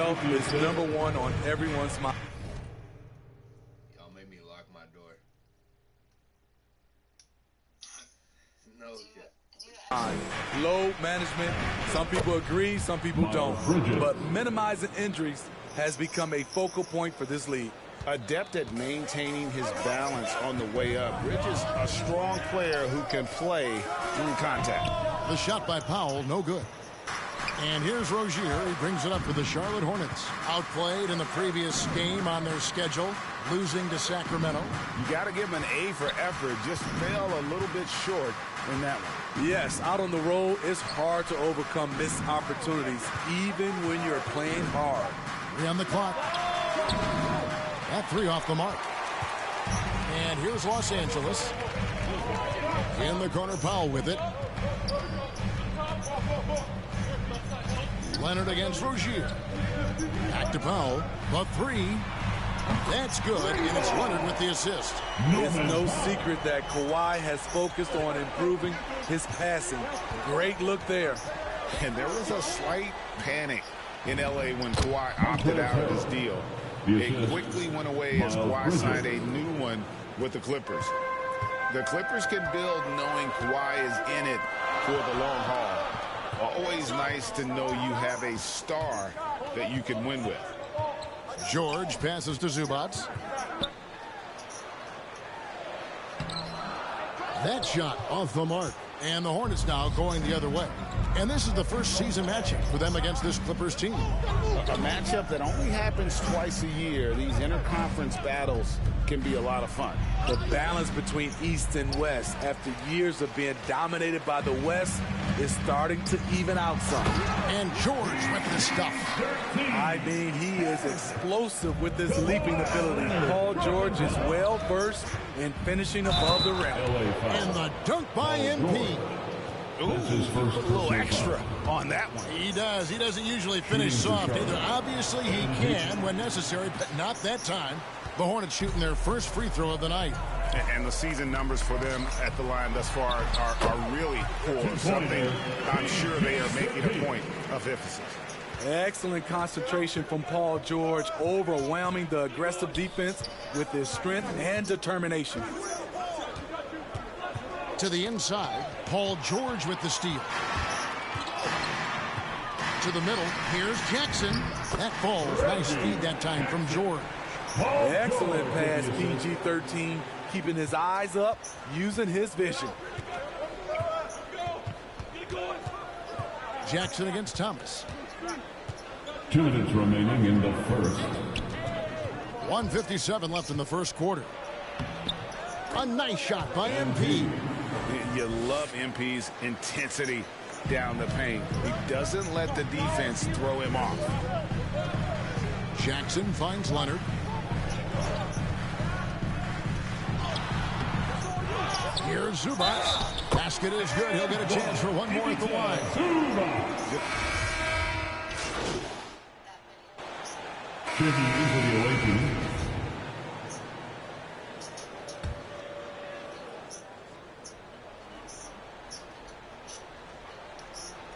health is #1 on everyone's mind. Y'all made me lock my door. No. Load management, some people agree, some people don't. But minimizing injuries has become a focal point for this league. Adept at maintaining his balance on the way up. Bridges, a strong player who can play through contact. The shot by Powell, no good. And here's Rozier. He brings it up for the Charlotte Hornets. Outplayed in the previous game on their schedule, losing to Sacramento. You got to give him an A for effort. Just fell a little bit short in that one. Yes, out on the road, it's hard to overcome missed opportunities, even when you're playing hard. 3 on the clock. That 3 off the mark. And here's Los Angeles. In the corner, Powell with it. Leonard against Rozier. Back to Powell. The 3. That's good, and it's Leonard with the assist. It's no secret that Kawhi has focused on improving his passing. Great look there. And there was a slight panic in L.A. when Kawhi opted out of his deal. It quickly went away as Kawhi signed a new one with the Clippers. The Clippers can build knowing Kawhi is in it for the long haul. Always nice to know you have a star that you can win with. George passes to Zubac. That shot off the mark. And the Hornets now going the other way. And this is the first season matchup for them against this Clippers team. A matchup that only happens twice a year. These interconference battles can be a lot of fun. The balance between East and West after years of being dominated by the West is starting to even out some. And George with the stuff. I mean, he is explosive with this leaping ability. Paul George is well versed in finishing above the rim. And the dunk by MP. Ooh, a little extra on that one. He does. He doesn't usually finish soft either. Obviously, he can when necessary, but not that time. The Hornets shooting their first free throw of the night. And the season numbers for them at the line thus far are really poor. Something I'm sure they are making a point of emphasis. Excellent concentration from Paul George, overwhelming the aggressive defense with his strength and determination. To the inside, Paul George with the steal. To the middle, here's Jackson. That falls. Nice speed that time from George. Excellent pass, PG-13, keeping his eyes up, using his vision. Jackson against Thomas. 2 minutes remaining in the first. 1:57 left in the first quarter. A nice shot by MP. You love MP's intensity down the paint. He doesn't let the defense throw him off. Jackson finds Leonard. Here's Zubac. Basket is good. He'll get a chance for one more at the line. Checking into the away team.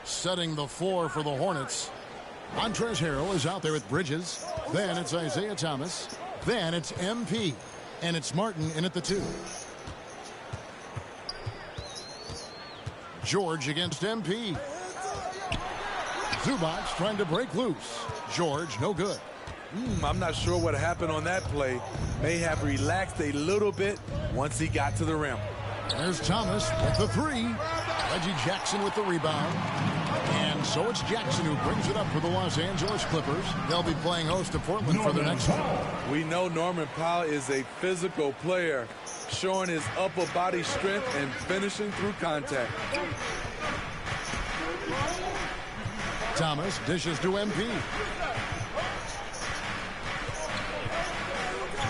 Setting the floor for the Hornets. Montrezl Harrell is out there with Bridges. Then it's Isaiah Thomas. Then it's MP. And it's Martin in at the 2. George against MP. Zubac trying to break loose. George, no good. I'm not sure what happened on that play. May have relaxed a little bit once he got to the rim. There's Thomas with the 3. Reggie Jackson with the rebound. And so it's Jackson who brings it up for the Los Angeles Clippers. They'll be playing host to Portland for the next one. We know Norman Powell is a physical player, showing his upper body strength and finishing through contact. Thomas dishes to MP.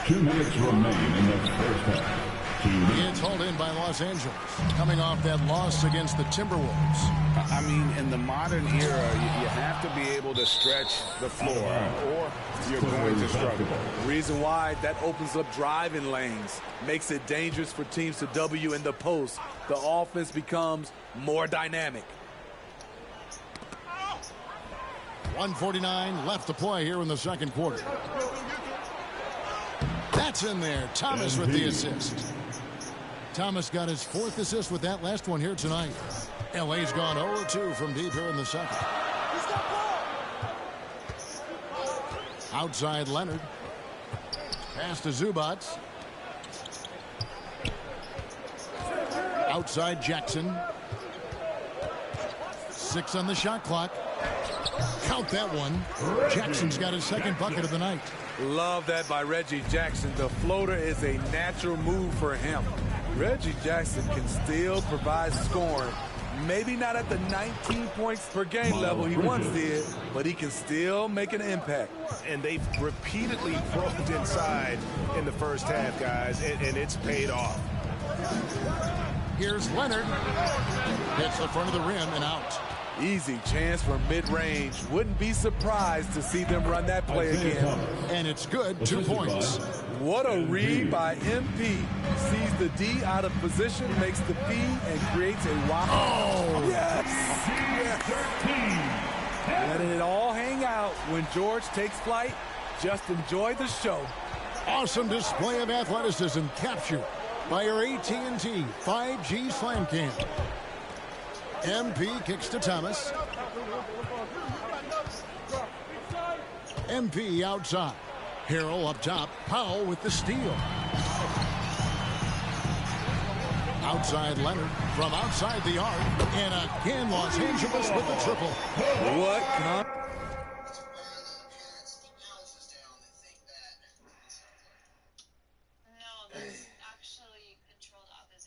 2 minutes remain in the first half. It's hauled in by Los Angeles, coming off that loss against the Timberwolves. I mean, in the modern era, you have to be able to stretch the floor, or you're going to struggle. Reason why, that opens up driving lanes, makes it dangerous for teams to W in the post. The offense becomes more dynamic. 1:49 left to play here in the second quarter. That's in there. Thomas with the assist. Thomas got his 4th assist with that last one here tonight. LA's gone 0-2 from deep here in the second. Outside Leonard. Pass to Zubac. Outside Jackson. 6 on the shot clock. Count that one. Jackson's got his 2nd bucket of the night. Love that by Reggie Jackson. The floater is a natural move for him. Reggie Jackson can still provide scoring. Maybe not at the 19 points per game level he once did, but he can still make an impact. And they've repeatedly probed inside in the first half, guys, and it's paid off. Here's Leonard. Hits the front of the rim and out. Easy chance for mid-range. Wouldn't be surprised to see them run that play again. And it's good. 2 points. What a read by MP. Sees the D out of position, makes the P, and creates a wide. Oh! Yes! Letting it all hang out when George takes flight. Just enjoy the show. Awesome display of athleticism captured by your AT&T 5G Slam Cam. MP kicks to Thomas. MP outside. Harrell up top. Powell with the steal. Outside Leonard from outside the arc. And again Los Angeles with the triple. What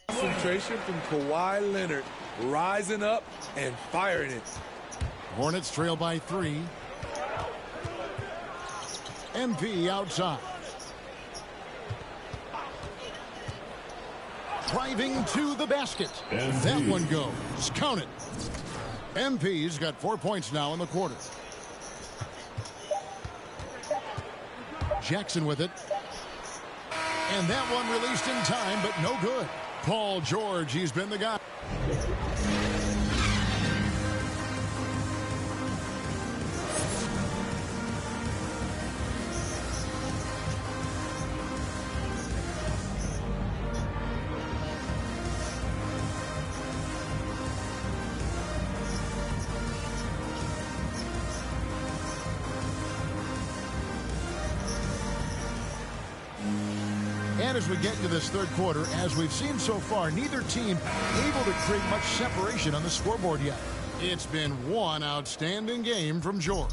concentration from Kawhi Leonard. Rising up and firing it. Hornets trail by 3. MP outside. Driving to the basket. That one goes. Count it. MP's got 4 points now in the quarter. Jackson with it. And that one released in time, but no good. Paul George, he's been the guy. And as we get into this third quarter, as we've seen so far, neither team able to create much separation on the scoreboard yet. It's been one outstanding game from George.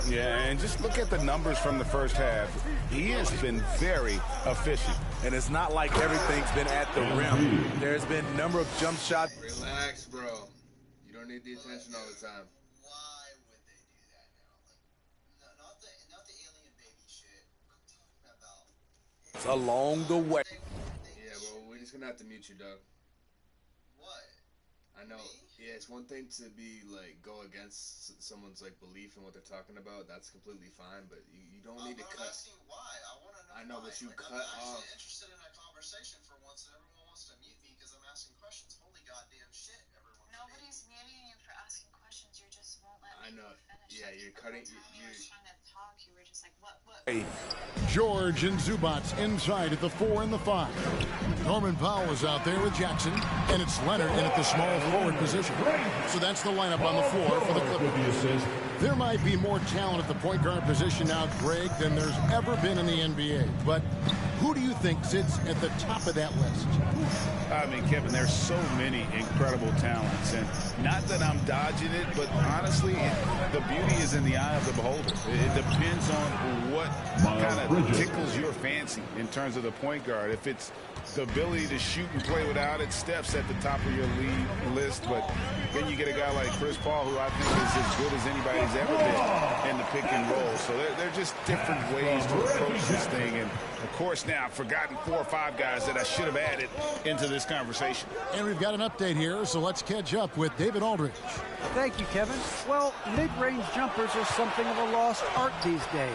Yeah, and just look at the numbers from the first half. He has been very efficient. And it's not like everything's been at the rim. There's been a number of jump shots. Relax, bro. You don't need the attention all the time. Why would they do that now? Like, not the alien baby shit. I'm talking about Along the way. Yeah, well, we're just gonna have to mute you, Doug. what? I know. Yeah, it's one thing to be like go against someone's like belief in what they're talking about. That's completely fine, but you don't need to I'm cut. asking why. I want to know. I know, why. but you Like, cut I'm off. actually interested in a conversation for once, and everyone wants to mute me because I'm asking questions. Holy goddamn shit, everyone. Nobody's muting you for asking questions. You just won't let I me know. finish. Yeah, Like, you're the cutting. whole time I was trying to talk, you were just like, what? George and Zubac inside at the 4 and the 5. Norman Powell is out there with Jackson, and it's Leonard in at the small forward position. So that's the lineup on the floor for the Clippers. There might be more talent at the point guard position now, Greg, than there's ever been in the NBA. But who do you think sits at the top of that list? I mean, Kevin, there's so many incredible talents, and not that I'm dodging it, but honestly, the beauty is in the eye of the beholder. It depends on what kind of tickles your fancy in terms of the point guard. If it's the ability to shoot and play without it, Steph's at the top of your league list, but then you get a guy like Chris Paul, who I think is as good as anybody's ever been in the pick and roll. So they're just different ways to approach this thing, and of course now I've forgotten 4 or 5 guys that I should have added into this conversation. And we've got an update here, so let's catch up with David Aldridge. Thank you, Kevin. Well, mid-range jumpers are something of a lost art these days.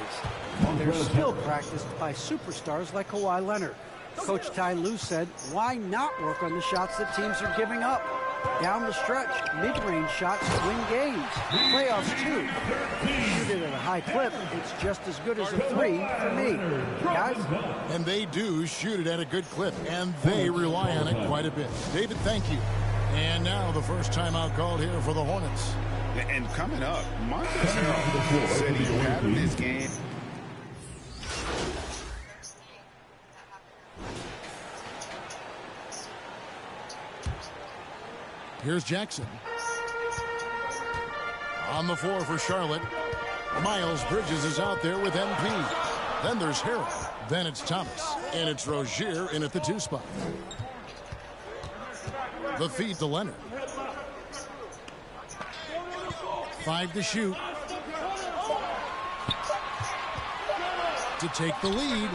They're still practiced by superstars like Kawhi Leonard. Coach Ty Lue said, why not work on the shots that teams are giving up? Down the stretch, mid-range shots win games. Playoffs, too. high clip, it's just as good as a 3 for me. Guys? And they do shoot it at a good clip, and they rely on it quite a bit. David, thank you. And now the first timeout called here for the Hornets. And coming up, Montrezl Harrell said he battled his game. Here's Jackson. On the floor for Charlotte. Miles Bridges is out there with MP. Then there's Harrell. Then it's Thomas. And it's Rozier in at the 2 spot. The feed to Leonard. 5 to shoot. To take the lead.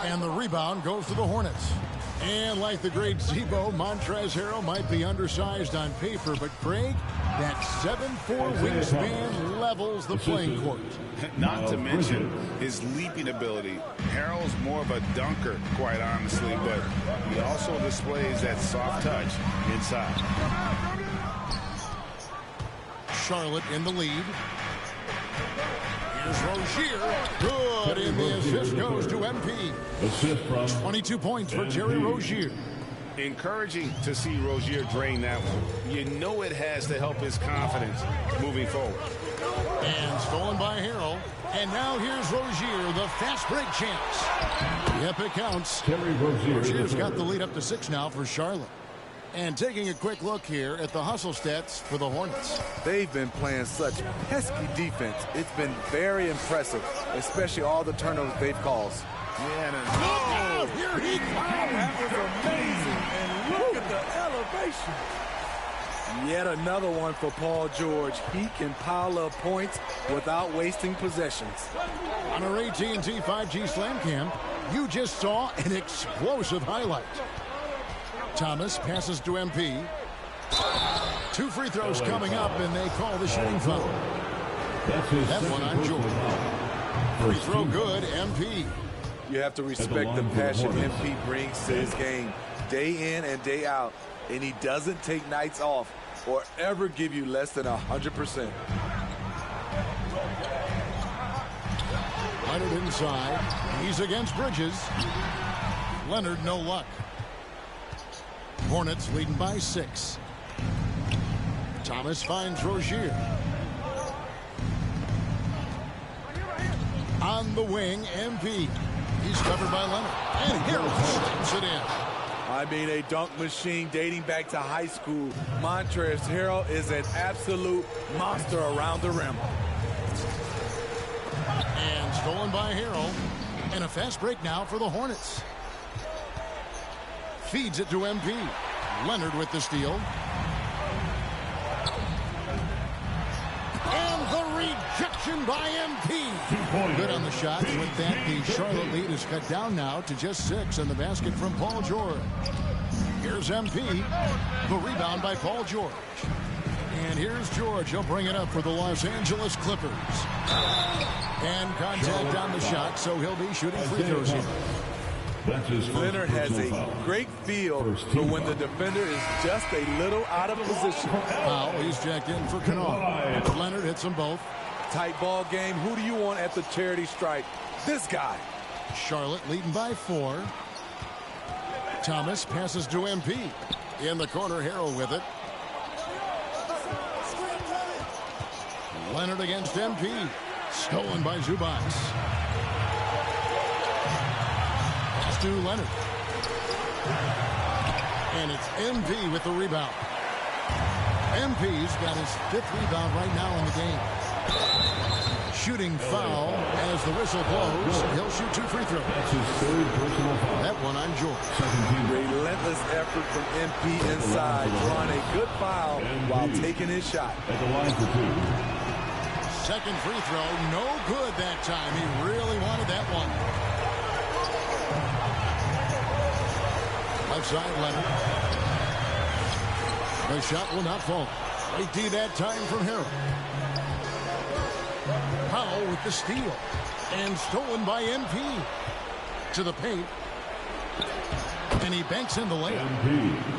And the rebound goes to the Hornets. And like the great Zebo, Montrezl Harrell might be undersized on paper, but Craig, that 7'4" wingspan levels the playing court. Not to mention his leaping ability. Harrell's more of a dunker, quite honestly, but he also displays that soft touch inside. Charlotte in the lead. Here's Rozier. Good, and the assist goes to MP. Assist from 22 points for Terry Rozier. Encouraging to see Rozier drain that one. You know it has to help his confidence moving forward. And stolen by Harrell. And now here's Rozier, the fast break champs. Yep, it counts. Terry Rozier. Rozier's got the lead up to 6 now for Charlotte. And taking a quick look here at the hustle stats for the Hornets. They've been playing such pesky defense. It's been very impressive, especially all the turnovers they've caused. Yeah, Oh, here he comes. That was amazing, and look at the elevation. Yet another one for Paul George. He can pile up points without wasting possessions. On our AT&T 5G Slam Cam, you just saw an explosive highlight. Thomas passes to MP. 2 free throws coming up, and they call the shooting foul. That one on George. Free throw good, MP. You have to respect the passion MP brings to his game day in and day out, and he doesn't take nights off or ever give you less than 100%. Leonard inside. He's against Bridges. Leonard, no luck. Hornets leading by 6. Thomas finds Rozier. On the wing, MP. He's covered by Leonard. And Harrell stamps it in. I mean, a dunk machine dating back to high school. Montrezl Harrell is an absolute monster around the rim. And stolen by Harrell. And a fast break now for the Hornets. Feeds it to MP. Leonard with the steal. And the rejection by MP. Good on the shot. With that, the Charlotte lead is cut down now to just 6, and the basket from Paul George. Here's MP. The rebound by Paul George. And here's George. He'll bring it up for the Los Angeles Clippers. And contact on the shot, so he'll be shooting free throws here. Leonard has a great feel for when the defender is just a little out of position. Foul. He's jacked in for Canard. Leonard hits them both. Tight ball game. Who do you want at the charity stripe? This guy. Charlotte leading by 4. Thomas passes to MP. In the corner, Harrell with it. Leonard against MP. Stolen by Zubac. To Leonard. And it's MP with the rebound. MP's got his 5th rebound right now in the game. Shooting foul as the whistle blows. He'll shoot 2 free throws. That's his 3rd personal foul. That one on George. Relentless effort from MP inside, drawing a good foul while taking his shot. At the line for 2. 2nd free throw, no good that time. He really wanted that one. Left side, Leonard. The shot will not fall. Right D that time from Harrell. Powell with the steal. And stolen by MP. To the paint. And he banks in the layup.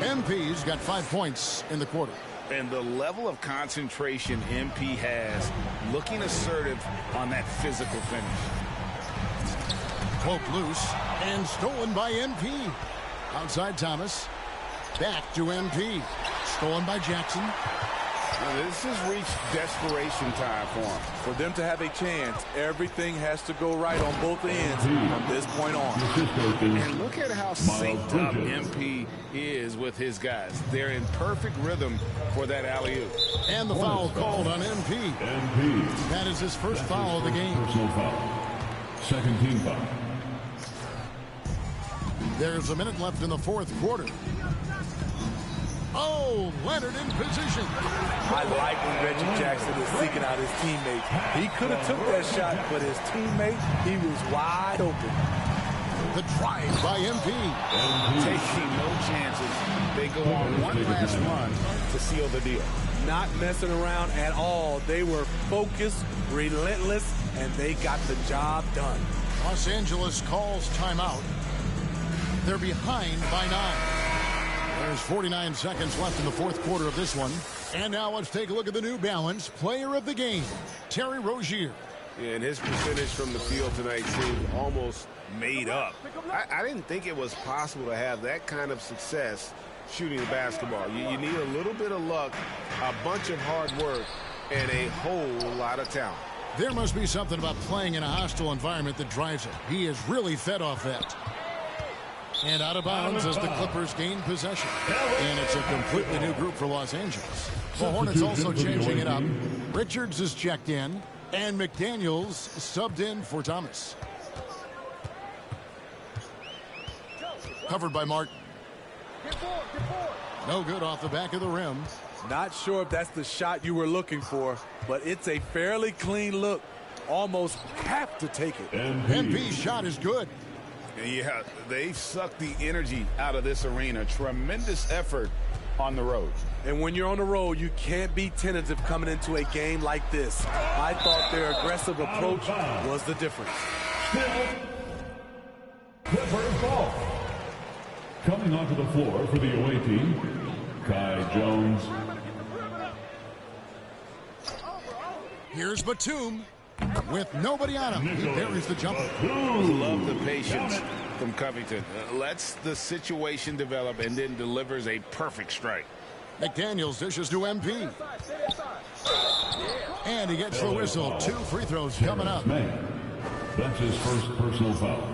MP's got 5 points in the quarter. And the level of concentration MP has, looking assertive on that physical finish. Poked loose and stolen by MP. Outside Thomas. Back to MP. Stolen by Jackson. Now, this has reached desperation time for him. For them to have a chance, everything has to go right on both ends from this point on. And look at how synced up MP is with his guys. They're in perfect rhythm for that alley-oop. And the foul called on MP. That is his first foul of the game. Personal foul. Second team foul. There's a minute left in the fourth quarter. Oh, Leonard in position. I like when Reggie Jackson is seeking out his teammates. He could have took that shot, but his teammate, he was wide open. The drive by MP. Taking no chances. They go on one last run to seal the deal. Not messing around at all. They were focused, relentless, and they got the job done. Los Angeles calls timeout. They're behind by 9. There's 49 seconds left in the fourth quarter of this one. And now let's take a look at the New Balance player of the game, Terry Rozier. Yeah, and his percentage from the field tonight seemed almost made up. I didn't think it was possible to have that kind of success shooting the basketball. You need a little bit of luck, a bunch of hard work, and a whole lot of talent. There must be something about playing in a hostile environment that drives it. He is really fed off that. And out of bounds as the Clippers gain possession. And it's a completely new group for Los Angeles. The Hornets also changing it up. Richards is checked in, and McDaniels subbed in for Thomas. Covered by Martin. No good off the back of the rim. Not sure if that's the shot you were looking for, but it's a fairly clean look. Almost have to take it. MP's shot is good. Yeah, they've sucked the energy out of this arena. Tremendous effort on the road. And when you're on the road, you can't be tentative coming into a game like this. I thought their aggressive approach was the difference. Clippers ball. Coming onto the floor for the away team, Kai Jones. Here's Batum. With nobody on him, he buries the jumper. Love the patience from Covington. Lets the situation develop and then delivers a perfect strike. McDaniels dishes to MP. And he gets the whistle. 2 free throws coming up. That's his first personal foul.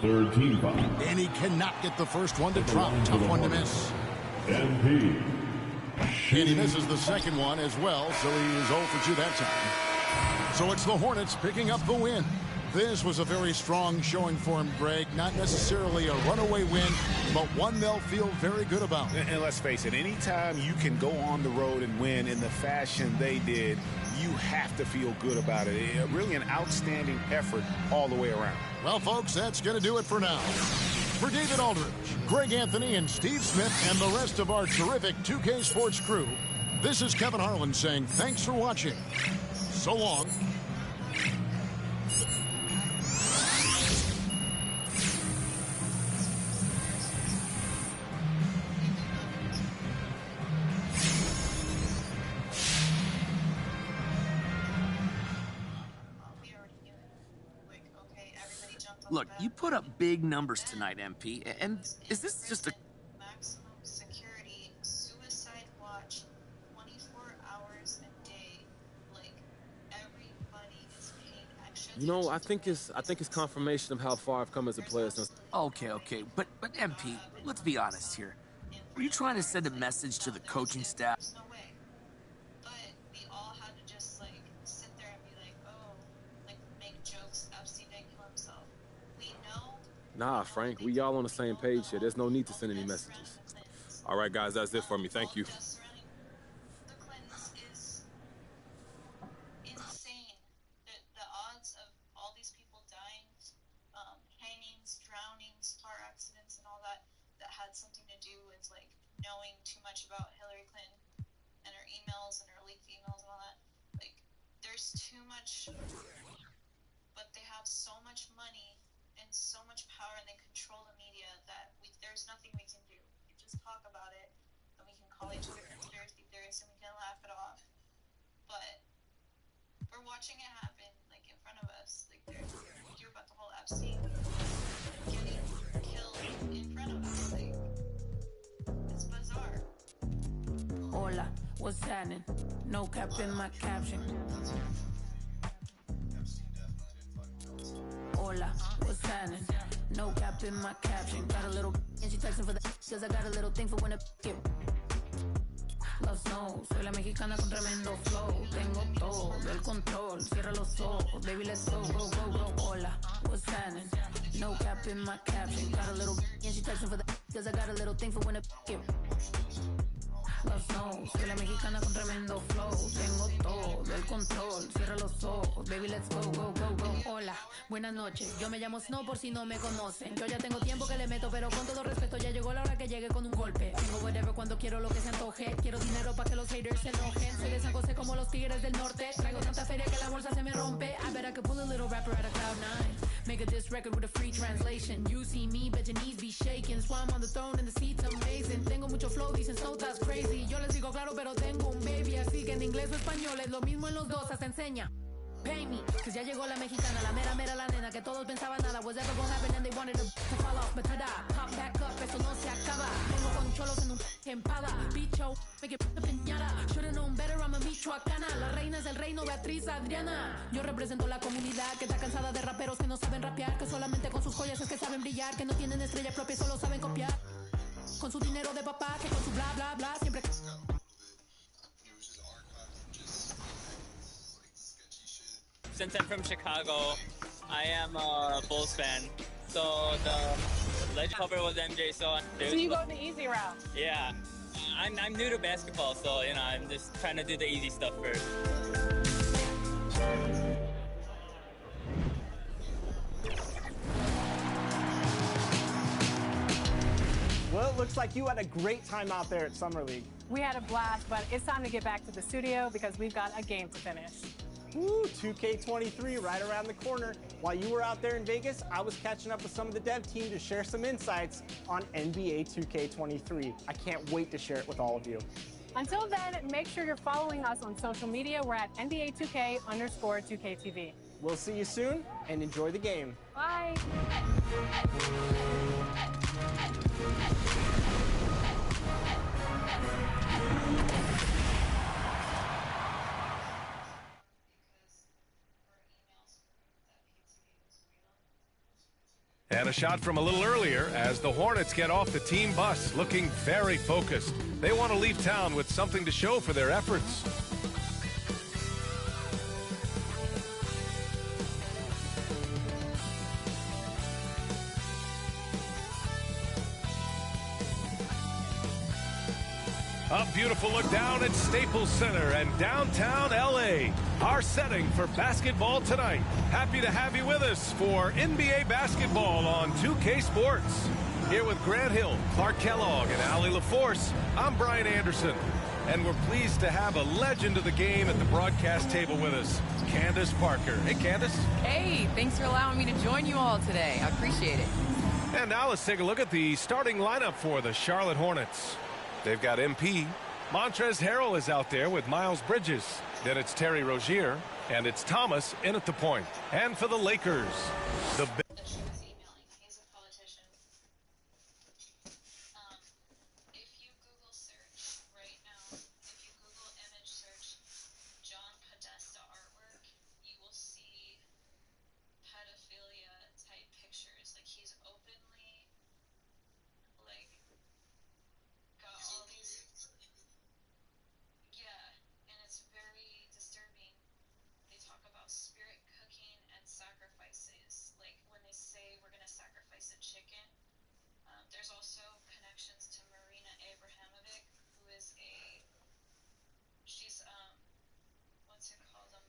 Third team foul. And he cannot get the first one to drop. Tough one to miss. MP. And he misses the second one as well, so he is 0 for 2 that time. So it's the Hornets picking up the win. This was a very strong showing for him, Greg. Not necessarily a runaway win, but one they'll feel very good about. And let's face it, anytime you can go on the road and win in the fashion they did, you have to feel good about it. Really an outstanding effort all the way around. Well, folks, that's going to do it for now. For David Aldridge, Greg Anthony, and Steve Smith, and the rest of our terrific 2K Sports crew, this is Kevin Harlan saying thanks for watching. So long. Look, you put up big numbers tonight, MP, and is this just a... Maximum security, suicide watch, 24 hours a day. Like, everybody is paying extra. You know, I think it's confirmation of how far I've come as a player since... Okay, but MP, let's be honest here. Were you trying to send a message to the coaching staff? There's no way. But we all had to just, like, sit there and be like, oh, like, make jokes. Epstein didn't kill himself. We know. Nah, Frank, we all on the same page here. There's no need to send any messages. All right, guys, that's it for me. Thank you. The Clintons is insane. The odds of all these people dying, hangings, drownings, car accidents, and all that had something to do with, like, knowing too much about Hillary Clinton and her emails and her leaked emails and all that. Like, there's too much, but they have so much money and so much power, and they control the media that there's nothing we can do. We just talk about it. The and we can call each other conspiracy theorists and we can laugh it off. But we're watching it happen, like, in front of us. Like, you hear about the whole Epstein getting killed in front of us. Like, it's bizarre. Hola, what's happening? No cap in my caption. Hola, what's happening? No cap in my caption. Got a little and she texting for the cause I got a little thing for when it get. Los no, soy la mexicana con tremendo flow. Tengo todo el control. Cierra los ojos, baby, let's go, go, go, go. Hola, what's happening? No cap in my caption. Got a little and she texting for the cause I got a little thing for when it get. Los no, soy la mexicana con tremendo flow. Tengo todo el control. Cierra los ojos, baby, let's go, go, go, go. Hola, buenas noches. Yo me llamo Snow por si no me conocen. Yo ya tengo tiempo que le meto, pero con todo respeto ya llegó la hora que llegue con un golpe. Tengo whatever cuando quiero lo que se antoje. Quiero dinero para que los haters se enojen. Soy de San José como los tigres del norte. Traigo tanta feria que la bolsa se me rompe. I bet I could pull a little rapper out of Cloud9. Make a diss record with a free translation. You see me, bet your knees be shaking. That's why I'm on the throne and the seat's amazing. Tengo mucho flow, dicen Snow, that's crazy. Yo les digo claro, pero tengo un baby. Así que en inglés o español es lo mismo en los dos, hasta enseña. Pay me, cause ya llegó la mexicana, la mera mera la nena, que todos pensaban nada was ever gonna happen and they wanted to fall off, but tada, pop back up, eso no se acaba. Vengo con cholos en un empada, bicho, me que piñara. Should've known better, I'm a michoacana. La reina es del reino, Beatriz Adriana. Yo represento la comunidad que está cansada de raperos que no saben rapear, que solamente con sus joyas es que saben brillar, que no tienen estrella propia, solo saben copiar. Con su dinero de papá, que con su bla bla bla siempre. Since I'm from Chicago, I am a Bulls fan. So the legend cover was MJ. So you go the easy route. Yeah, I'm new to basketball, so you know I'm just trying to do the easy stuff first. Well, it looks like you had a great time out there at Summer League. We had a blast, but it's time to get back to the studio because we've got a game to finish. Woo, 2K23 right around the corner. While you were out there in Vegas, I was catching up with some of the dev team to share some insights on NBA 2K23. I can't wait to share it with all of you. Until then, make sure you're following us on social media. We're at NBA2K_2KTV. We'll see you soon, and enjoy the game. Bye. And a shot from a little earlier as the Hornets get off the team bus looking very focused. They want to leave town with something to show for their efforts. A beautiful look down at Staples Center and downtown LA. Our setting for basketball tonight. Happy to have you with us for NBA basketball on 2K Sports. Here with Grant Hill, Clark Kellogg, and Allie LaForce, I'm Brian Anderson. And we're pleased to have a legend of the game at the broadcast table with us, Candace Parker. Hey, Candace. Hey, thanks for allowing me to join you all today. I appreciate it. And now let's take a look at the starting lineup for the Charlotte Hornets. They've got MP. Montrezl Harrell is out there with Miles Bridges. Then it's Terry Rozier. And it's Thomas in at the point. And for the Lakers, the... There's also connections to Marina Abrahamovic, who is she's what's it called? A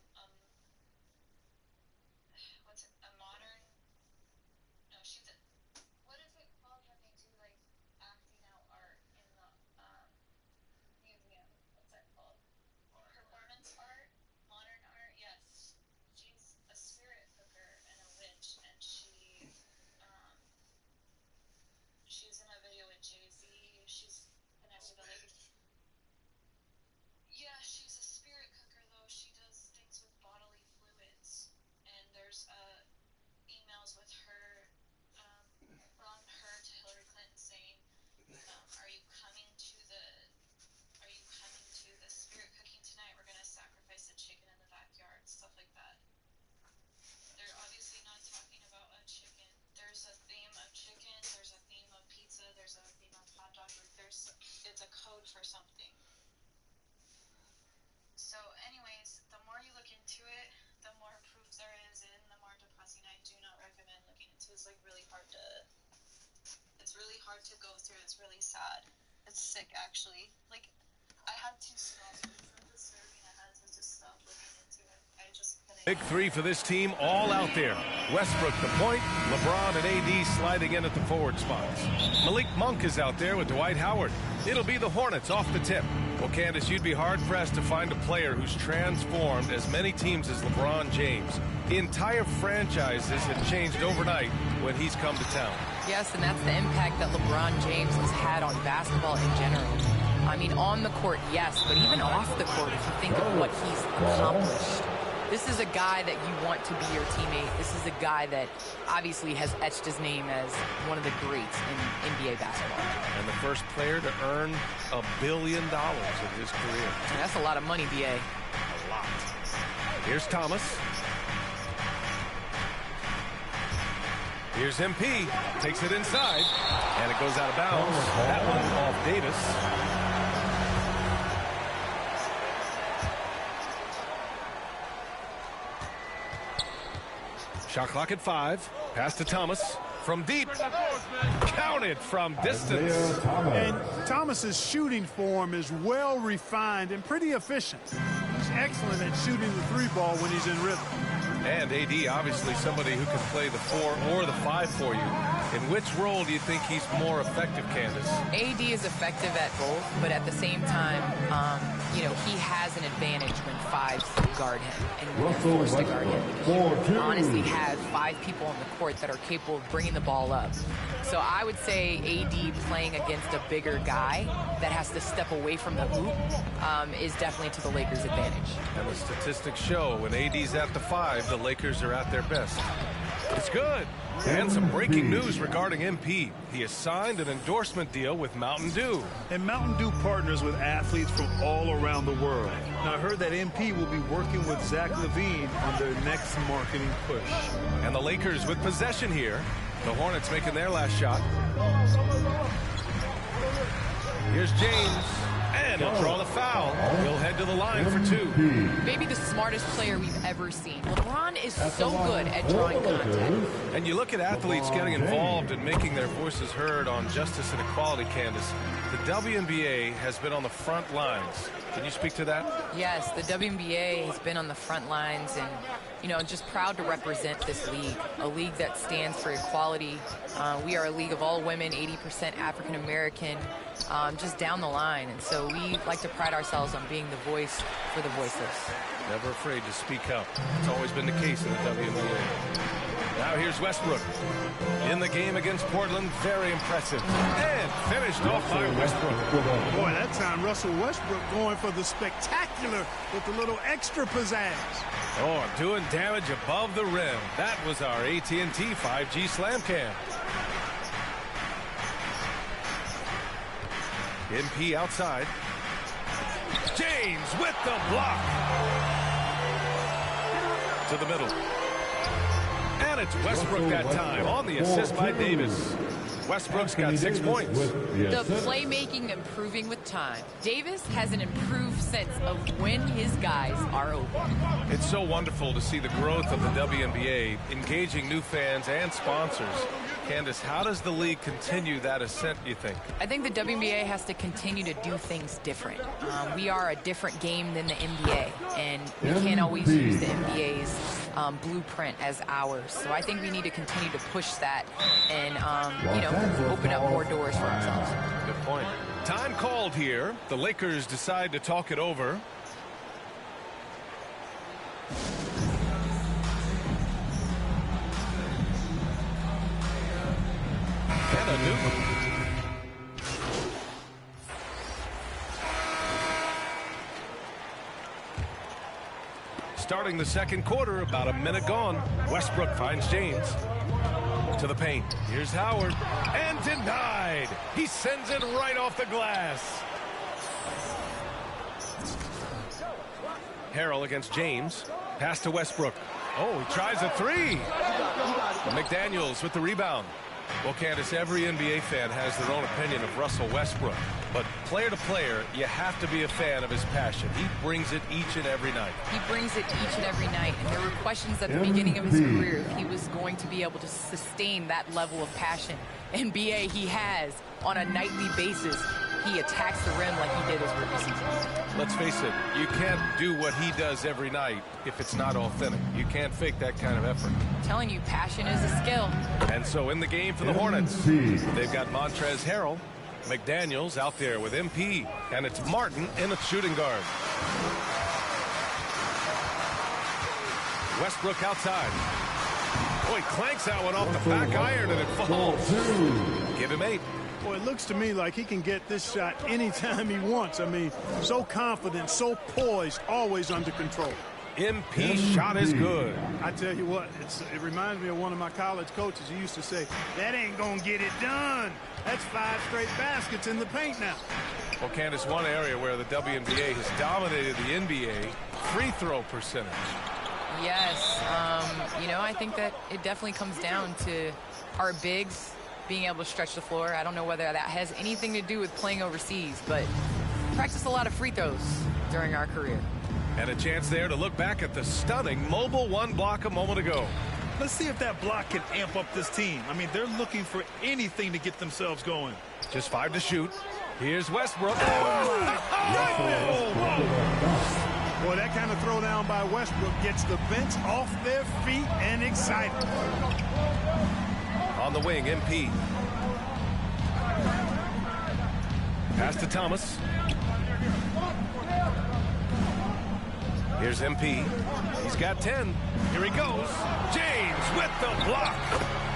modern? No, she's what is it called when they do like acting out art in the museum? What's that called? Performance art, modern art. Yes, she's a spirit cooker and a witch, and she's in a video with Jay-Z. She's connected to like it's a code for something. So anyways, the more you look into it, the more proof there is and the more depressing. I do not recommend looking into it. It's like really hard to go through. It's really sad. It's sick actually. Like I had to stop. It's so disturbing. I had to just stop looking into it. I just couldn't. Big three for this team, all out there. Westbrook the point, LeBron and AD sliding in at the forward spots. Malik Monk is out there with Dwight Howard. It'll be the Hornets off the tip. Well, Candace, you'd be hard-pressed to find a player who's transformed as many teams as LeBron James. Entire franchises have changed overnight when he's come to town. Yes, and that's the impact that LeBron James has had on basketball in general. I mean, on the court, yes, but even off the court, if you think of what he's accomplished. This is a guy that you want to be your teammate. This is a guy that obviously has etched his name as one of the greats in NBA basketball. And the first player to earn $1 billion in his career. And that's a lot of money, BA. A lot. Here's Thomas. Here's MP. Takes it inside. And it goes out of bounds. That one off Davis. Shot clock at 5. Pass to Thomas. From deep. Counted from distance. And Thomas's shooting form is well refined and pretty efficient. He's excellent at shooting the 3-ball when he's in rhythm. And AD, obviously somebody who can play the 4 or the 5 for you. In which role do you think he's more effective, Candace? AD is effective at both, but at the same time, you know, he has an advantage when 5s guard him and when they're forced to guard him. Because you honestly have 5 people on the court that are capable of bringing the ball up. So I would say AD playing against a bigger guy that has to step away from the hoop is definitely to the Lakers' advantage. And the statistics show when AD's at the 5, the Lakers are at their best. It's good. And some breaking news regarding MP. He has signed an endorsement deal with Mountain Dew. And Mountain Dew partners with athletes from all around the world. Now, I heard that MP will be working with Zach LaVine on their next marketing push. And the Lakers with possession here. The Hornets making their last shot. Here's James. And he'll draw the foul. He'll head to the line for 2. Maybe the smartest player we've ever seen. LeBron is so good at drawing contact. And you look at athletes getting involved and making their voices heard on justice and equality, Candace. The WNBA has been on the front lines. Can you speak to that? Yes, the WNBA has been on the front lines and, you know, just proud to represent this league, a league that stands for equality. We are a league of all women, 80% African American, just down the line. And so we like to pride ourselves on being the voice for the voiceless. Never afraid to speak up. It's always been the case in the WNBA. Now here's Westbrook. In the game against Portland, very impressive. And finished off by Westbrook. Boy, that time Russell Westbrook going for the spectacular with a little extra pizzazz. Oh, doing damage above the rim. That was our AT&T 5G Slam Cam. MP outside. James with the block. To the middle. And it's Westbrook that time on the assist by Davis. Westbrook's got 6 points. The playmaking improving with time. Davis has an improved sense of when his guys are open. It's so wonderful to see the growth of the WNBA, engaging new fans and sponsors. Candace, how does the league continue that ascent, you think? I think the WNBA has to continue to do things different. We are a different game than the NBA, and we can't always use the NBA's blueprint as ours. So I think we need to continue to push that and, you know, open up more doors for ourselves. Good point. Time called here. The Lakers decide to talk it over. And a new. Starting the second quarter, about a minute gone. Westbrook finds James. To the paint. Here's Howard. And denied. He sends it right off the glass. Harrell against James. Pass to Westbrook. Oh, he tries a 3. McDaniels with the rebound. Well, Candace, every NBA fan has their own opinion of Russell Westbrook. But player to player, you have to be a fan of his passion. He brings it each and every night. He brings it each and every night. And there were questions at the beginning of his career if he was going to be able to sustain that level of passion. And BA, he has on a nightly basis. He attacks the rim like he did his rookie season. Let's face it, you can't do what he does every night if it's not authentic. You can't fake that kind of effort. I'm telling you, passion is a skill. And so in the game for the Hornets, they've got Montrezl Harrell, McDaniels out there with MP, and it's Martin in the shooting guard. Westbrook outside. Boy, clanks that one off the back iron and it falls. Give him 8. Boy, it looks to me like he can get this shot anytime he wants. I mean, so confident, so poised, always under control. MP shot is good. I tell you what, it reminds me of one of my college coaches. He used to say, that ain't gonna get it done. That's 5 straight baskets in the paint now. Well, Candace, one area where the WNBA has dominated the NBA, free throw percentage. Yes, you know, I think that it definitely comes down to our bigs being able to stretch the floor. I don't know whether that has anything to do with playing overseas, but practice a lot of free throws during our career. And a chance there to look back at the stunning mobile one block a moment ago. Let's see if that block can amp up this team. I mean, they're looking for anything to get themselves going. Just 5 to shoot. Here's Westbrook. Boy, that kind of throwdown by Westbrook gets the bench off their feet and excited. On the wing, MP. Pass to Thomas. Here's MP. He's got 10. Here he goes. James with the block.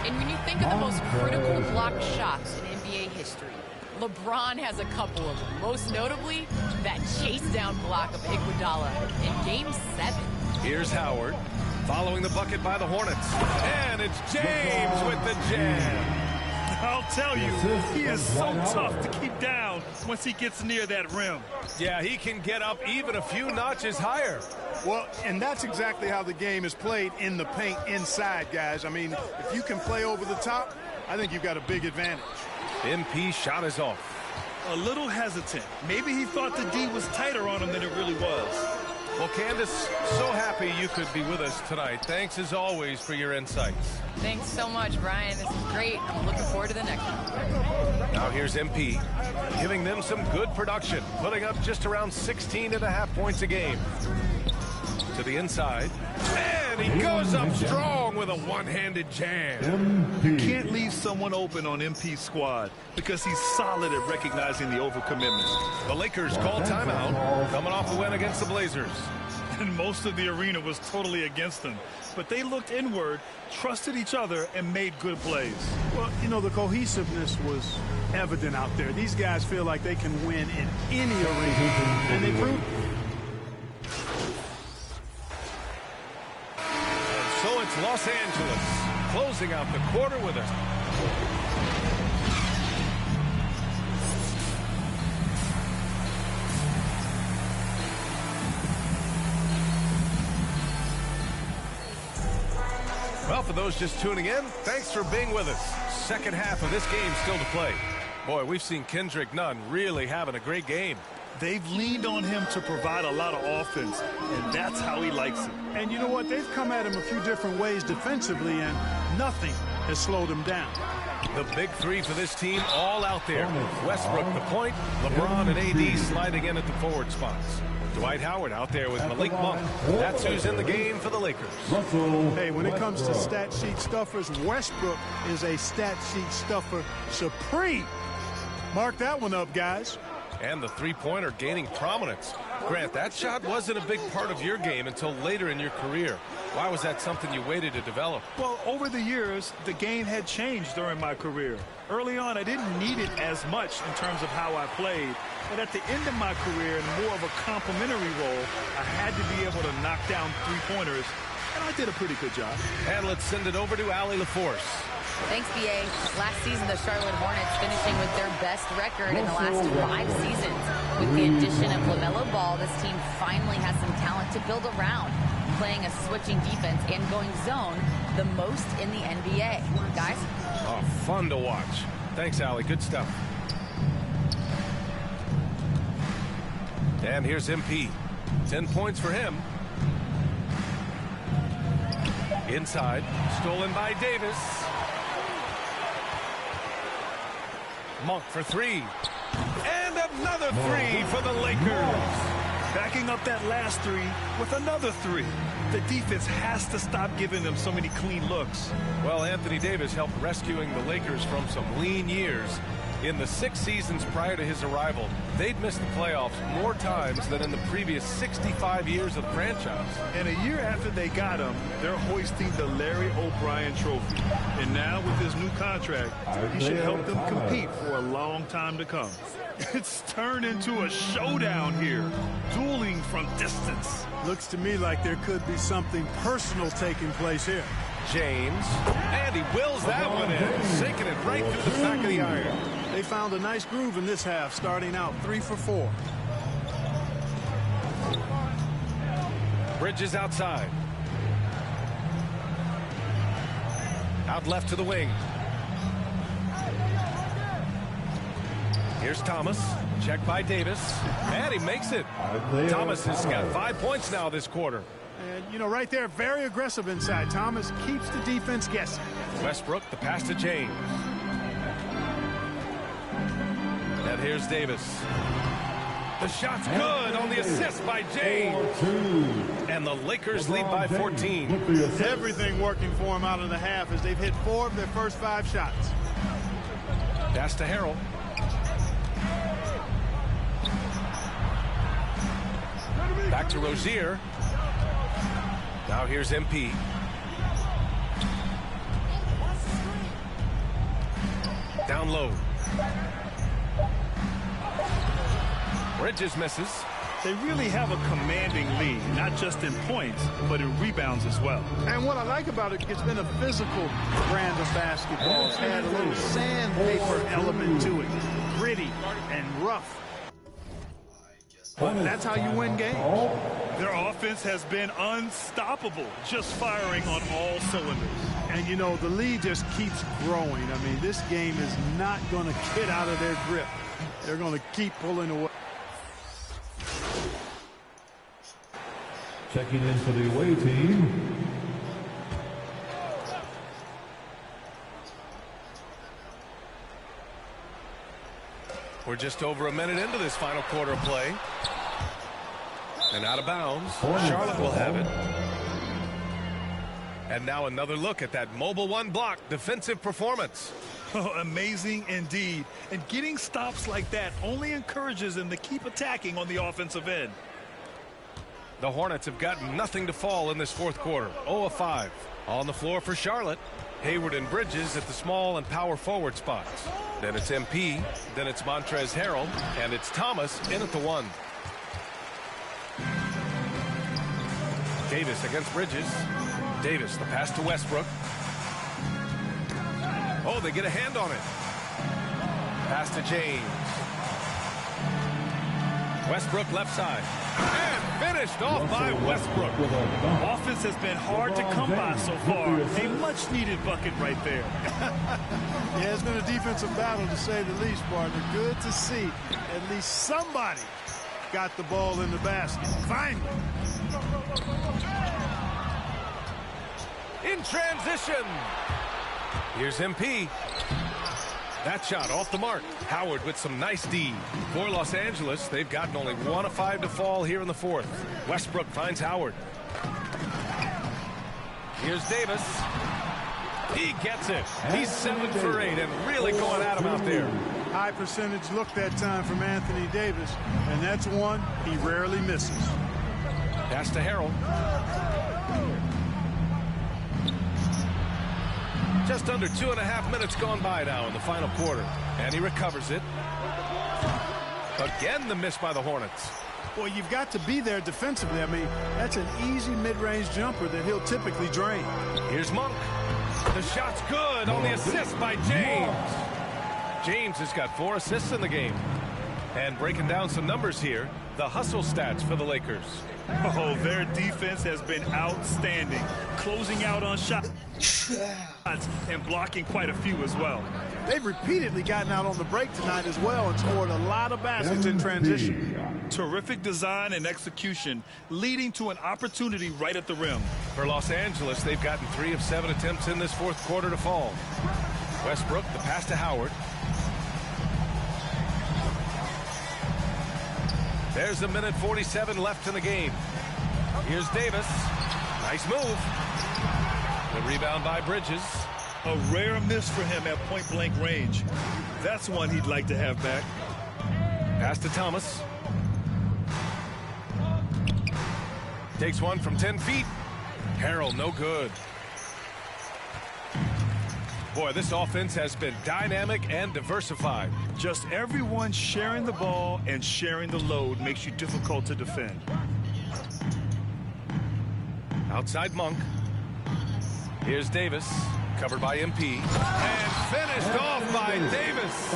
And when you think of the most critical block shots in NBA history, LeBron has a couple of them. Most notably, that chase down block of Iguodala in Game 7. Here's Howard following the bucket by the Hornets. And it's James with the jam. I'll tell you, he is so tough to keep down once he gets near that rim. Yeah, he can get up even a few notches higher. Well, and that's exactly how the game is played in the paint inside, guys. I mean, if you can play over the top, I think you've got a big advantage. MP shot is off. A little hesitant. Maybe he thought the D was tighter on him than it really was. Well, Candace, so happy you could be with us tonight. Thanks, as always, for your insights. Thanks so much, Brian. This is great. I'm looking forward to the next one. Now here's MP, giving them some good production, putting up just around 16.5 points a game. To the inside, and he goes up strong with a one-handed jam. You can't leave someone open on MP's squad because he's solid at recognizing the overcommitment. The Lakers call timeout, coming off a win against the Blazers. And most of the arena was totally against them. But they looked inward, trusted each other, and made good plays. Well, you know, the cohesiveness was evident out there. These guys feel like they can win in any arena, and they proved it. So it's Los Angeles closing out the quarter with a well, for those just tuning in, thanks for being with us. Second half of this game still to play. Boy, we've seen Kendrick Nunn really having a great game. They've leaned on him to provide a lot of offense, and that's how he likes it. And you know what? They've come at him a few different ways defensively, and nothing has slowed him down. The big 3 for this team all out there. Westbrook the point, LeBron and AD sliding in at the forward spots. Dwight Howard out there with Malik Monk. That's who's in the game for the Lakers. Hey, when it comes to stat sheet stuffers, Westbrook is a stat sheet stuffer supreme. Mark that one up, guys. And the three-pointer gaining prominence. Grant, that shot wasn't a big part of your game until later in your career. Why was that something you waited to develop? Well, over the years, the game had changed during my career. Early on, I didn't need it as much in terms of how I played. But at the end of my career, in more of a complementary role, I had to be able to knock down three-pointers, and I did a pretty good job. And let's send it over to Allie LaForce. Thanks, BA. Last season, the Charlotte Hornets finishing with their best record in the last 5 seasons. With the addition of LaMelo Ball, this team finally has some talent to build around. playing a switching defense and going zone the most in the NBA. Guys? Oh, fun to watch. Thanks, Allie. Good stuff. And here's MP. 10 points for him. Inside. Stolen by Davis. Monk for three. And another three for the Lakers. Backing up that last three with another three. The defense has to stop giving them so many clean looks. Well, Anthony Davis helped rescuing the Lakers from some lean years. In the 6 seasons prior to his arrival, they'd missed the playoffs more times than in the previous 65 years of the franchise. And a year after they got him, they're hoisting the Larry O'Brien Trophy. And now with his new contract, he should help them compete for a long time to come. It's turned into a showdown here, dueling from distance. Looks to me like there could be something personal taking place here. James, and he wills that one in, sinking it right through the back of the iron. They found a nice groove in this half, starting out 3 for 4. Bridges outside. Out left to the wing. Here's Thomas. Checked by Davis. And he makes it. Thomas has got 5 points now this quarter. And, you know, right there, very aggressive inside. Thomas keeps the defense guessing. Westbrook, the pass to James. And here's Davis. The shot's good on the assist by James. And the Lakers lead by 14. Everything working for them out of the half as they've hit 4 of their first 5 shots. Pass to Harrell. Back to Rozier. Now here's MP. Down low. Bridges misses. They really have a commanding lead, not just in points, but in rebounds as well. And what I like about it, it's been a physical brand of basketball. It's had a little sandpaper element to it. Gritty and rough. But that's how you win games. Their offense has been unstoppable, just firing on all cylinders. And, you know, the lead just keeps growing. I mean, this game is not going to get out of their grip. They're going to keep pulling away. Checking in for the away team, We're just over a minute into this final quarter of play. And out of bounds. Charlotte will have it. And now another look at that mobile one block defensive performance. Oh, amazing indeed. And getting stops like that only encourages them to keep attacking on the offensive end. The Hornets have got nothing to fall in this fourth quarter. 0 of 5. On the floor for Charlotte. Hayward and Bridges at the small and power forward spots. Then it's MP. Then it's Montrezl Harrell. And it's Thomas in at the 1. Davis against Bridges. Davis, the pass to Westbrook. Oh, they get a hand on it. Pass to James. Westbrook left side. And finished off by Westbrook. Offense has been hard to come by so far. A much-needed bucket right there. Yeah, it's been a defensive battle, to say the least, partner. Good to see at least somebody got the ball in the basket. Finally. In transition. Here's MP. That shot off the mark. Howard with some nice D. For Los Angeles, they've gotten only 1 of 5 to fall here in the fourth. Westbrook finds Howard. Here's Davis. He gets it. He's 7 for 8 and really going at him out there. High percentage look that time from Anthony Davis, and that's one he rarely misses. Pass to Harrell. Just under 2.5 minutes gone by now in the final quarter. And he recovers it. Again, the miss by the Hornets. Well, you've got to be there defensively. I mean, that's an easy mid-range jumper that he'll typically drain. Here's Monk. The shot's good on the assist by James. James has got 4 assists in the game. And breaking down some numbers here, the hustle stats for the Lakers. Oh, their defense has been outstanding, closing out on shots and blocking quite a few as well. They've repeatedly gotten out on the break tonight as well and scored a lot of baskets in transition. Terrific design and execution, leading to an opportunity right at the rim. For Los Angeles, they've gotten 3 of 7 attempts in this fourth quarter to fall. Westbrook, the pass to Howard. There's 1:47 left in the game. Here's Davis. Nice move. The rebound by Bridges. A rare miss for him at point-blank range. That's one he'd like to have back. Pass to Thomas. Takes one from 10 feet. Harrell, no good. Boy, this offense has been dynamic and diversified. Just everyone sharing the ball and sharing the load makes you difficult to defend. Outside Monk. Here's Davis, covered by MP. And finished off by Davis.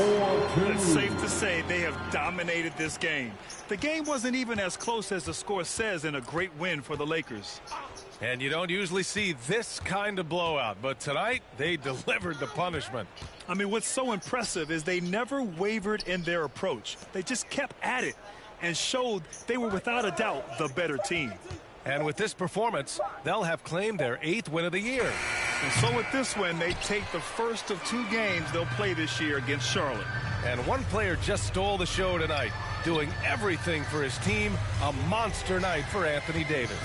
It's safe to say they have dominated this game. The game wasn't even as close as the score says in a great win for the Lakers. And you don't usually see this kind of blowout, but tonight they delivered the punishment. I mean, what's so impressive is they never wavered in their approach. They just kept at it and showed they were without a doubt the better team. And with this performance, they'll have claimed their 8th win of the year. And so with this win, they take the first of 2 games they'll play this year against Charlotte. And one player just stole the show tonight, doing everything for his team. A monster night for Anthony Davis.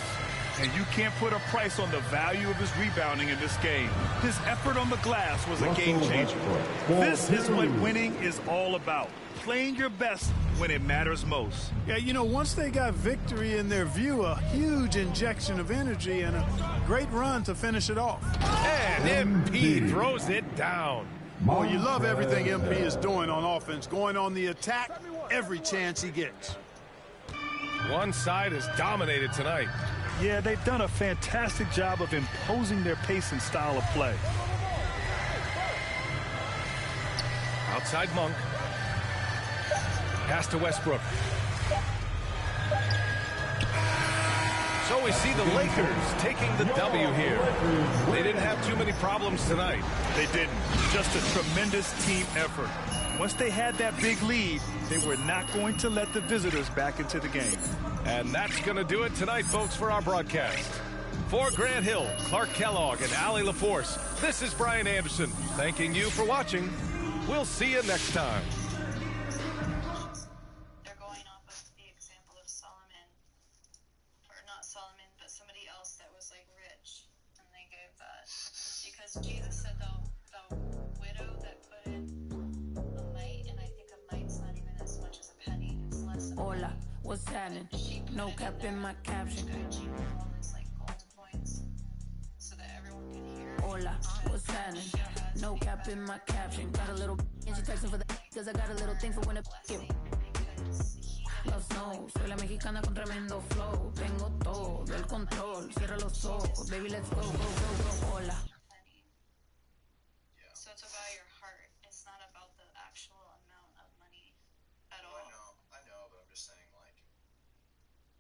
And you can't put a price on the value of his rebounding in this game. His effort on the glass was a game changer. This is what winning is all about. Playing your best when it matters most. Yeah, you know, once they got victory in their view, a huge injection of energy and a great run to finish it off. And MP throws it down. Well, you love everything MP is doing on offense, going on the attack every chance he gets. One side is dominated tonight. Yeah, they've done a fantastic job of imposing their pace and style of play. Outside Monk. Pass to Westbrook. So we see the Lakers taking the W here. They didn't have too many problems tonight. They didn't. Just a tremendous team effort. Once they had that big lead, they were not going to let the visitors back into the game. And that's going to do it tonight, folks, for our broadcast. For Grant Hill, Clark Kellogg, and Allie LaForce, this is Brian Anderson, thanking you for watching. We'll see you next time. They're going off of the example of Solomon, or not Solomon, but somebody else that was like rich, and they gave that because Jesus said the widow that put in a mite, and I think a mite's not even as much as a penny. It's less than a penny. What's happening? No cap in my caption. Hola, what's happening? No cap in my caption. Got a little and she texting for the cause I got a little thing for when it get. Los no, soy la mexicana con tremendo flow. Tengo todo el control. Cierra los ojos, baby, let's go, go, go, go. Hola. So it's about your heart. It's not about the actual amount of money at all. I know, but I'm just saying, like,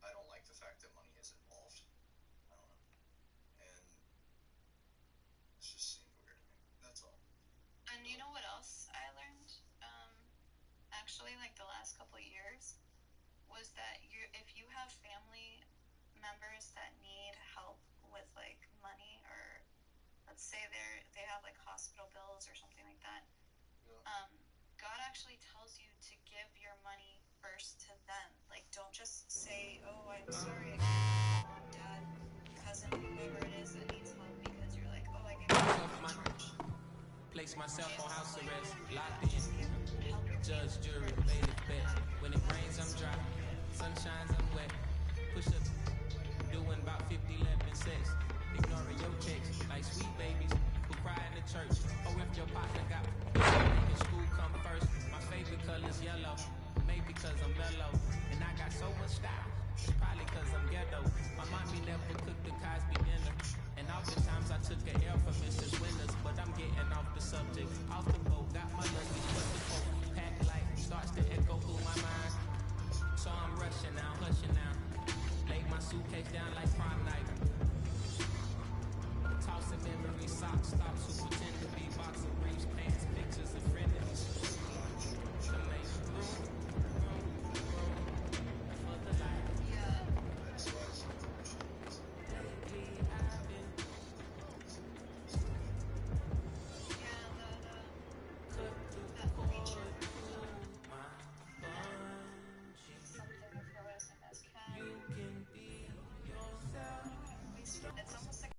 I don't like the fact that money is involved. I don't know. And it just seemed weird to me. That's all. And you know what else I learned? Actually, like the last couple of years, was that if you have family members that need help with like money, or let's say they have like hospital bills or something like that, God actually tells you to give your money first to them. Like, don't just say, oh, I'm sorry, mom, dad, cousin, whoever it is that needs help, because you're like, oh, I give my place myself on house arrest, locked in. Judge, jury, bailiff, bet. When it rains, I'm dry. Sun shines, I'm wet. Push up, doing about 50, 11 sex. Ignoring your checks, like sweet babies who cry in the church. Oh, if your partner got in school, come first. My favorite color's yellow. Maybe because I'm mellow. And I got so much style. Probably because I'm ghetto. My mommy never cooked the Cosby dinner. And oftentimes I took an L from Mrs. Winters. But I'm getting off the subject. Off the boat, got my luggage, but the coat. Pack light starts to echo through my mind. So I'm rushing now, hushing now. Laid my suitcase down like prom night. Tossing memory socks, stops who pretend to be boxer briefs, pants, pictures of frenemies. To make room for the light. Lately I've been cut the cord to my bungee. You can be yourself. It's almost like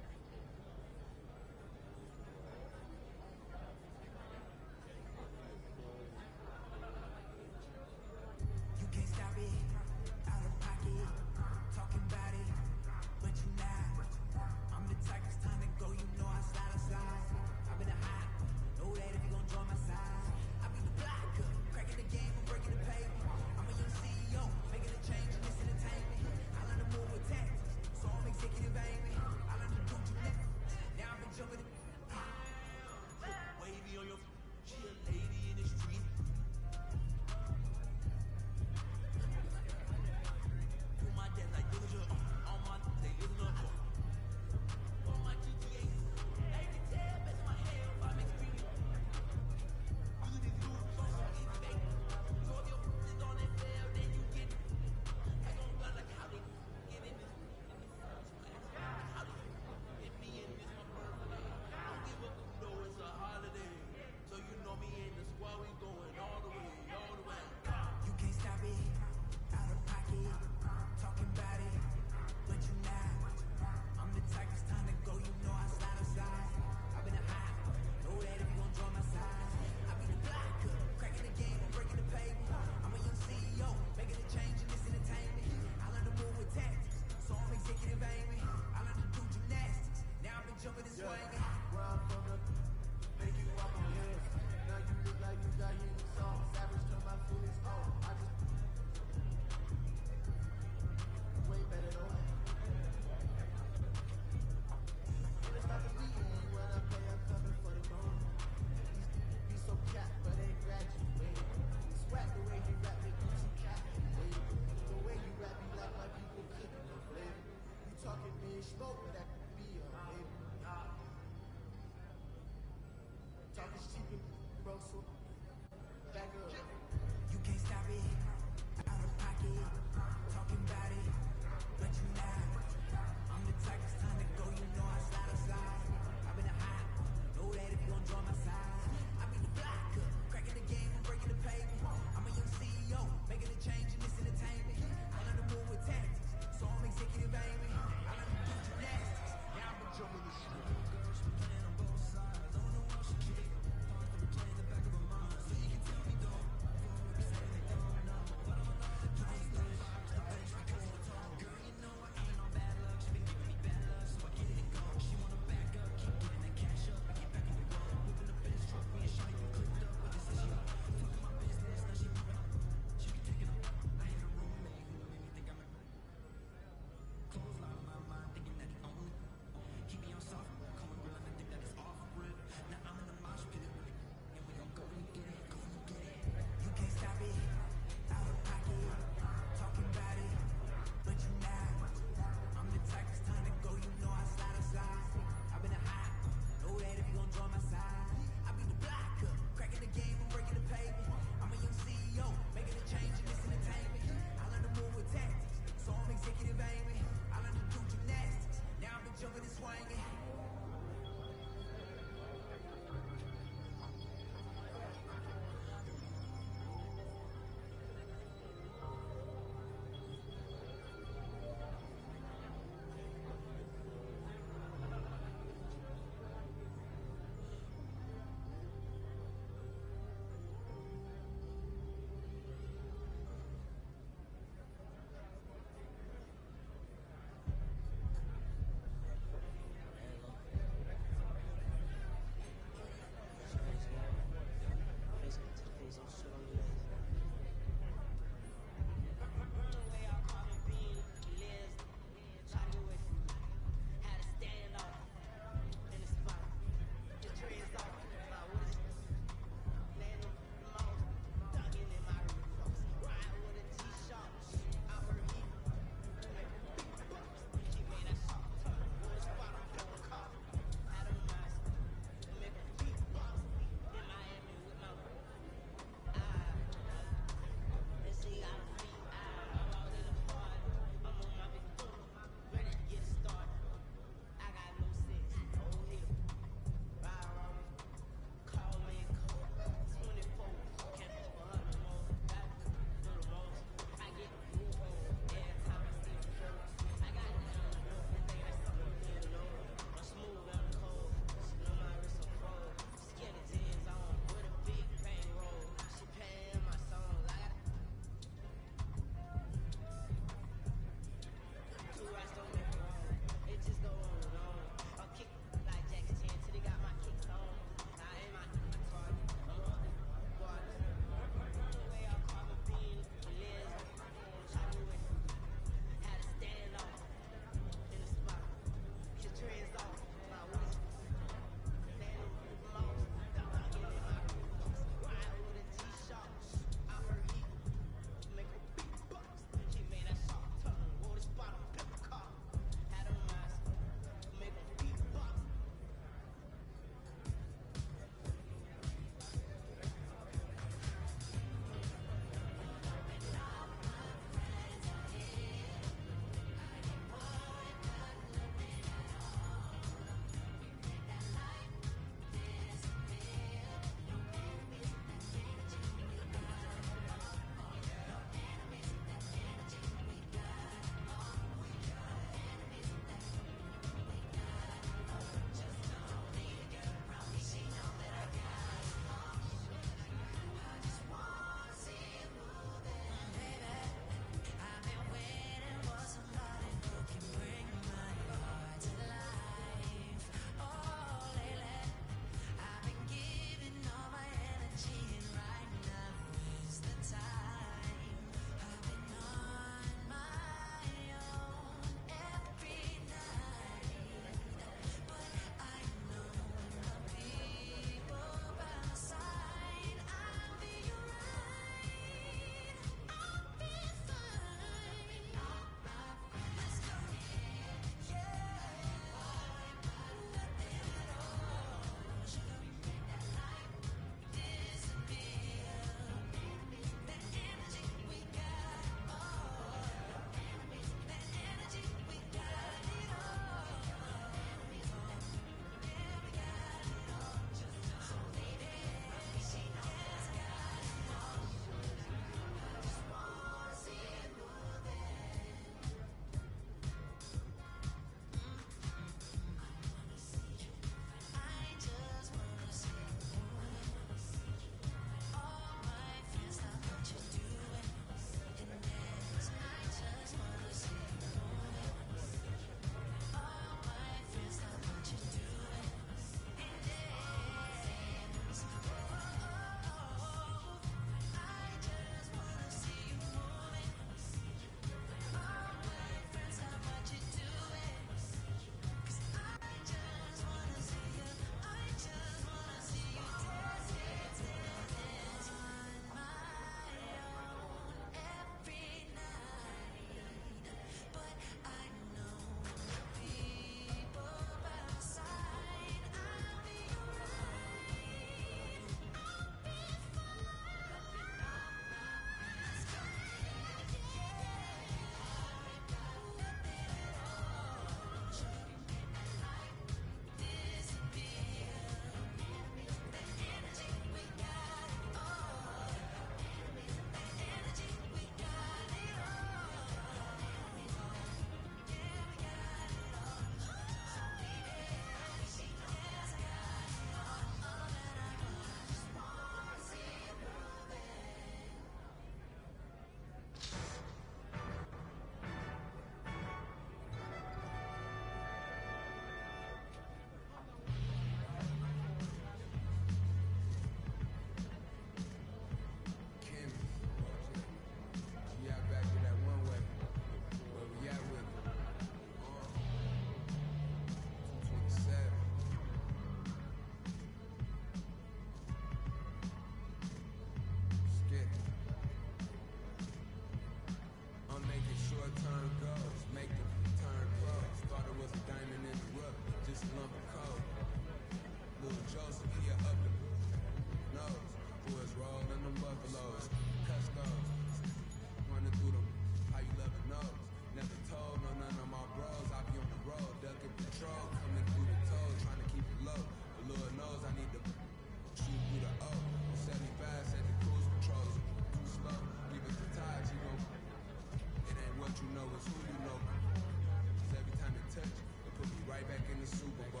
Super Bowl.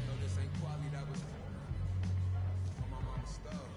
No, this ain't quality, that was on my mama's stuff.